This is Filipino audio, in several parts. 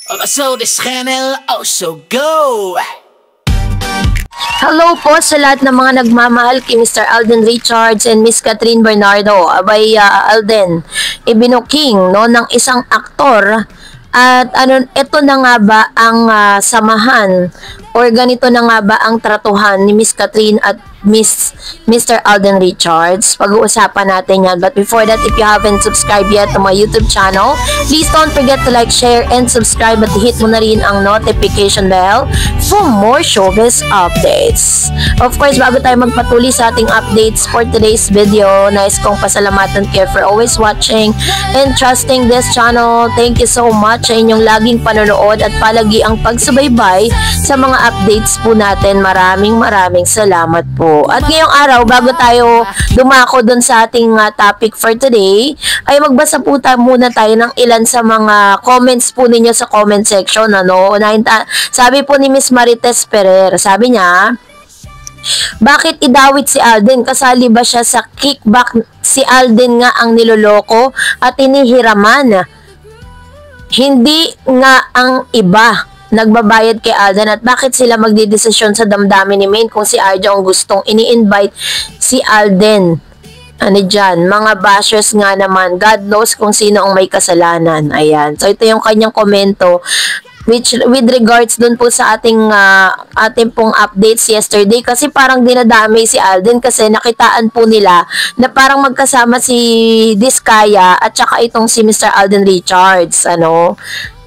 So this channel also go! Hello po sa lahat ng mga nagmamahal kay Mr. Alden Richards and Miss Catherine Bernardo. Abay, Alden, ibinuking no, ng isang aktor. At ito na nga ba ang samahan or ganito na nga ba ang tratuhan ni Miss Catherine at Mr. Alden Richards? Pag-uusapan natin yan. But before that, if you haven't subscribed yet to my YouTube channel, please don't forget to like, share, and subscribe at hit mo na rin ang notification bell for more showbiz updates. Of course, bago tayo magpatuloy sa ating updates for today's video, nais kong pasalamatan kayo for always watching and trusting this channel. Thank you so much sa inyong laging panonood at palagi ang pagsubaybay sa mga updates po natin. Maraming salamat po. At ngayong araw, bago tayo dumako dun sa ating topic for today, ay magbasa po muna tayo ng ilan sa mga comments po ninyo sa comment section. Sabi po ni Miss Marites Ferrer, sabi niya, bakit idawit si Alden? Kasali ba siya sa kickback? Si Alden nga ang niloloko at inihiraman. Hindi nga ang iba nagbabayad kay Alden, at bakit sila magdidesisyon sa damdamin ni Maine kung si Arjo ang gustong ini-invite si Alden? Dyan, mga bashers nga naman, God knows kung sino ang may kasalanan. Ayan, so ito yung kanyang komento with regards dun po sa ating pong updates yesterday, kasi parang dinadamay si Alden kasi nakitaan po nila na parang magkasama si Diskaya at saka itong si Mr. Alden Richards,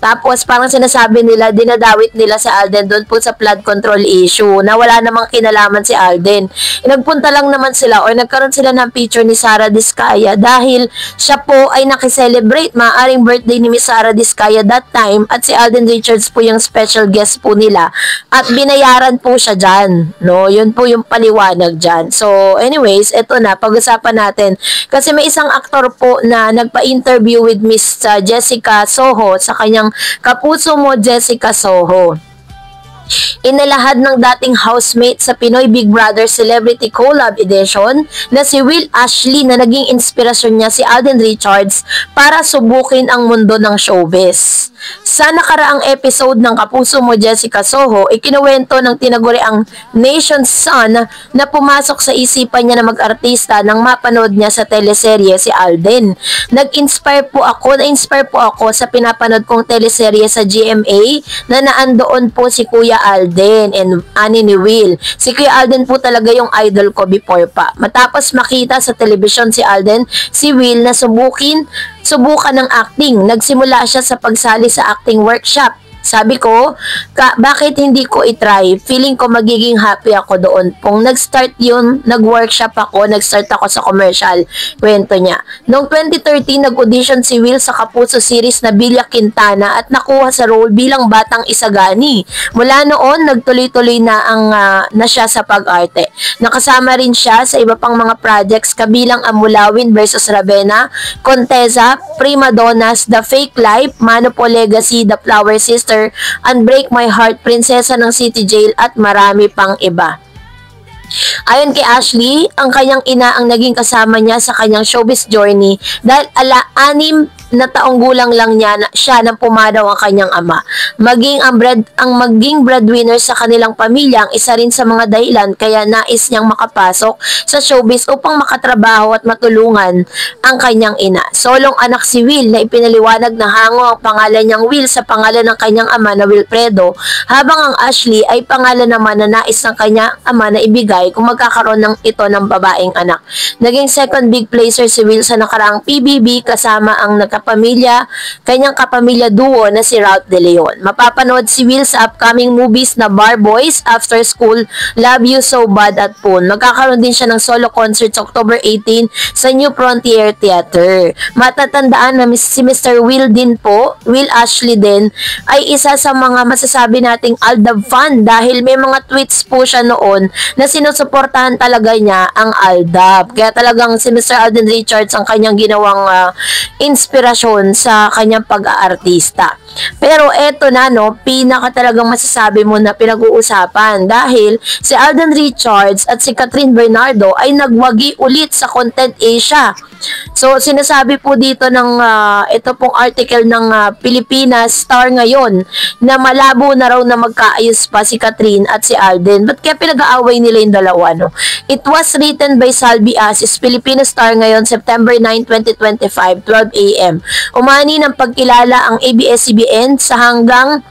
Tapos, parang sinasabi nila, dinadawit nila si Alden doon po sa flood control issue na wala namang kinalaman si Alden. Nagpunta lang naman sila o nagkaroon sila ng picture ni Sara Diskaya dahil siya po ay nakiselebrate maaaring birthday ni Miss Sara Diskaya that time, at si Alden Richards po yung special guest po nila at binayaran po siya dyan. Yun po yung paliwanag dyan. So, anyways, eto na, pag-usapan natin. Kasi may isang aktor po na nagpa-interview with Miss Jessica Soho sa kanyang Kapuso Mo Jessica Soho. Inalahad ng dating housemate sa Pinoy Big Brother Celebrity Collab Edition na si Will Ashley na naging inspirasyon niya si Alden Richards para subukin ang mundo ng showbiz. Sa nakaraang episode ng Kapuso Mo Jessica Soho, ikinuwento ng tinaguriang Nation's Son na pumasok sa isipan niya na mag-artista nang mapanood niya sa teleserye si Alden. Na-inspire po ako sa pinapanood kong teleserye sa GMA na naandoon po si Kuya Alden and ani ni Will. Si Kuya Alden po talaga yung idol ko before pa. Matapos makita sa telebisyon si Alden, si Will na subukan ng acting. Nagsimula siya sa pagsali sa acting workshop. Sabi ko, bakit hindi ko itry? Feeling ko magiging happy ako doon. Kung nag-start yun, nag-workshop ako, nag-start ako sa commercial. Kwento niya. Noong 2013, nag-audition si Will sa Kapuso series na Villa Quintana at nakuha sa role bilang batang isagani. Mula noon, nagtuloy-tuloy na siya sa pag-arte. Nakasama rin siya sa iba pang mga projects kabilang ang Mulawin vs. Ravenna, Contessa, Prima Donnas, The Fake Life, Mano Po Legacy, The Flower Sister, Unbreak My Heart, Prinsesa ng City Jail at marami pang iba. Ayon kay Ashley, ang kanyang ina ang naging kasama niya sa kanyang showbiz journey dahil 6 na taong gulang lang siya nang pumanaw ang kanyang ama. Maging breadwinner sa kanilang pamilya ang isa rin sa mga dahilan kaya nais niyang makapasok sa showbiz upang makatrabaho at matulungan ang kanyang ina. Solong anak si Will na ipinaliwanag na hango ang pangalan niyang Will sa pangalan ng kanyang ama na Wilfredo, habang ang Ashley ay pangalan naman na nais ng kanyang ama na ibigay kung magkakaroon ito ng babaeng anak. Naging second big placer si Will sa nakaraang PBB kasama ang kanyang kapamilya duo na si Ralph De Leon. Mapapanood si Will sa upcoming movies na Bar Boys, After School, Love You So Bad at Poon. Magkakaroon din siya ng solo concert sa October 18 sa New Frontier Theater. Matatandaan na si Mr. Will Ashley din ay isa sa mga masasabi nating Aldab fan dahil may mga tweets po siya noon na sinusuportahan talaga niya ang Aldab. Kaya talagang si Mr. Alden Richards ang kanyang ginawang inspirasyon sa kanyang pag-aartista. Pero eto na pinaka talagang masasabi mo na pinag-uusapan dahil si Alden Richards at si Catherine Bernardo ay nagwagi ulit sa Content Asia So, sinasabi po dito ng ito pong article ng Pilipinas Star ngayon na malabo na raw na magkaayos pa si Catherine at si Alden. Ba't kaya pinag-aaway nila yung dalawa, no? It was written by Salvi Asis, Pilipinas Star ngayon, September 9, 2025, 12 a.m. Umani ng pagkilala ang ABS-CBN sa hanggang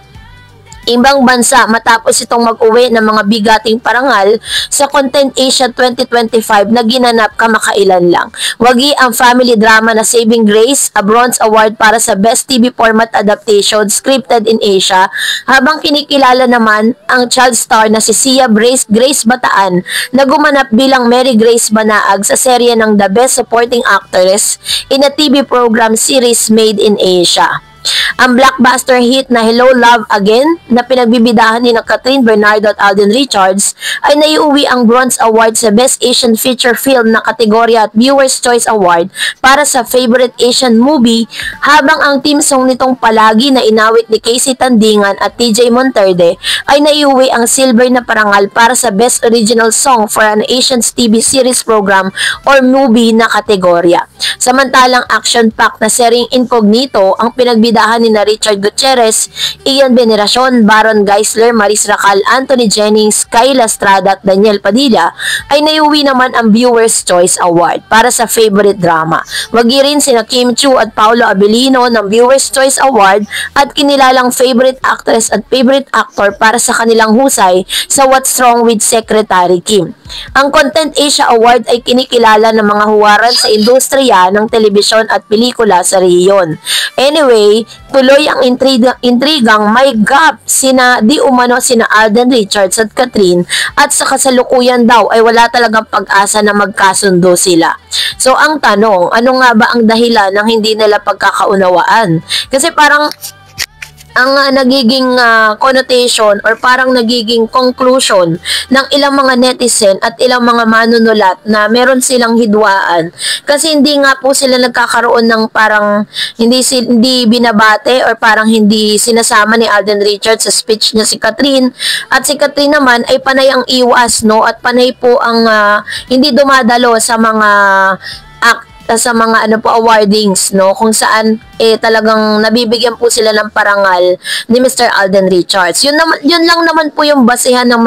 ibang bansa matapos itong mag-uwi ng mga bigating parangal sa Content Asia 2025 na ginanap kamakailan lang. Wagi ang family drama na Saving Grace, a Bronze Award para sa Best TV Format Adaptation scripted in Asia, habang kinikilala naman ang child star na si Sia Grace Bataan na gumanap bilang Mary Grace Banaag sa serye ng The Best Supporting Actress in a TV program series made in Asia. Ang blockbuster hit na Hello Love Again na pinagbibidahan ni Catherine Bernardo at Alden Richards ay naiuwi ang Bronze Award sa Best Asian Feature Film na kategorya at Viewer's Choice Award para sa Favorite Asian Movie, habang ang theme song nitong Palagi na inawit ni Casey Tandingan at TJ Monterde ay naiuwi ang silver na parangal para sa Best Original Song for an Asian TV Series Program or Movie na kategorya. Samantalang action-packed na seryeng Incognito ang pinagbidahan ni na Richard Gutierrez, Ian Veneracion, Baron Geisler, Maris Racal, Anthony Jennings, Kayla Estrada at Daniel Padilla, ay naiuwi naman ang Viewer's Choice Award para sa Favorite Drama. Wagi rin sina Kim Chiu at Paolo Abilino ng Viewer's Choice Award at kinilalang Favorite Actress at Favorite Actor para sa kanilang husay sa What's Wrong with Secretary Kim. Ang Content Asia Award ay kinikilala ng mga huwaran sa industriya ng telebisyon at pelikula sa rehiyon. Anyway, tuloy ang intrigang may gap sina Alden Richards at Catherine, at sa kasalukuyan daw ay wala talagang pag-asa na magkasundo sila. So ang tanong, ano nga ba ang dahilan ng hindi nila pagkakaunawaan? Kasi parang ang nagiging connotation or parang nagiging conclusion ng ilang mga netizen at ilang mga manunulat na meron silang hidwaan kasi hindi nga po sila nagkakaroon ng parang hindi binabate or parang hindi sinasama ni Alden Richards sa speech niya si Catherine, at si Catherine naman ay panay ang iwas, no, at panay po ang hindi dumadalo sa mga awardings, no, kung saan talagang nabibigyan po sila ng parangal ni Mr. Alden Richards. Yun lang naman po yung basehan ng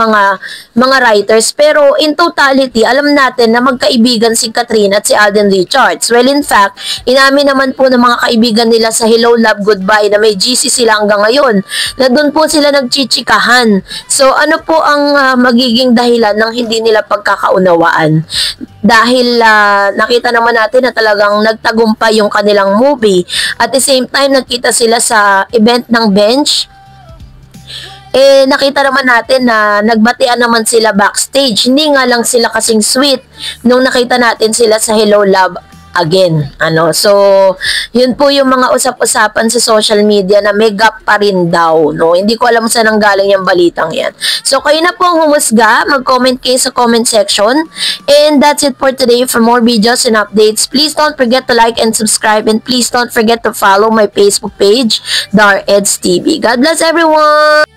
mga writers, pero in totality alam natin na magkaibigan si Catherine at si Alden Richards. Well, in fact, inamin naman po ng mga kaibigan nila sa Hello Love Goodbye na may GC sila hanggang ngayon, na doon po sila nagchichikahan. So ano po ang magiging dahilan ng hindi nila pagkakaunawaan? Dahil nakita naman natin na talagang nagtagumpay yung kanilang movie. At the same time, nakita sila sa event ng Bench. Nakita naman natin na nagbatian naman sila backstage. Hindi nga lang sila kasing sweet nung nakita natin sila sa Hello Love Again. So, yun po yung mga usap-usapan sa social media na may gap pa rin daw, no? Hindi ko alam saan ang galing yung balitang yan. So, kayo na po ang humusga. Mag-comment kayo sa comment section. And that's it for today. For more videos and updates, please don't forget to like and subscribe. And please don't forget to follow my Facebook page, Dar Eds TV. God bless everyone!